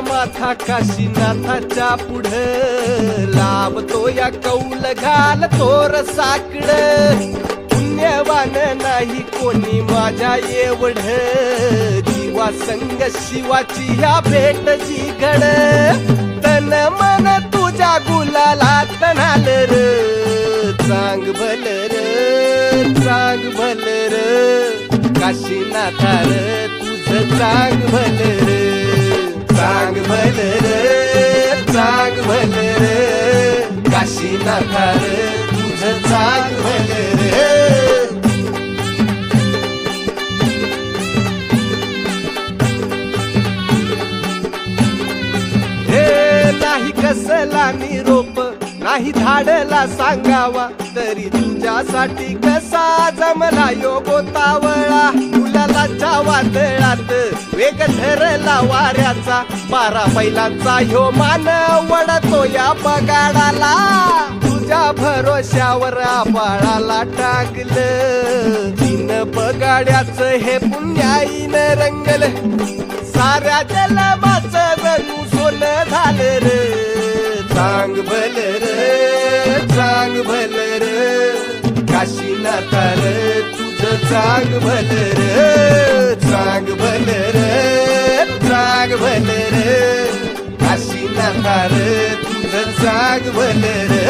माथा काशीनाथाच्या पुढं लाभतो या कौल घाल तोर साकड पुण्यवान नाही कोणी माझ्या एवढ जीवा संग शिवाची ह्या भेट जी घड तन मन तुझ्या गुलालात नाल र चांग भल र चांग भल र काशीनाथा र तुझं चांग भल र चांग भल रे चांग भल रे काशीनाथा रे तुझं चांग भल रे हे नाही कसला निरोप नाही धाडला सांगावा तरी तुझ्यासाठी कसा जमला योगोतावळा मुलाच्या वादळात वेग धरला वाऱ्याचा 12 बैलांचा ह्यो मान वडतो या बगाडाला तुझ्या भरोश्यावर आबाळाला टाकलं 3 बगाड्याचं हे पुण्याईनं रंगलं साऱ्या जलमाचं जणू सोनं झालं रे चांग भल रे चांग भल रे काशीनाथा रे तुझं चांग भल रे चांग भल रे चांग भल रे काशीनाथा रे तुझं चांग भल रे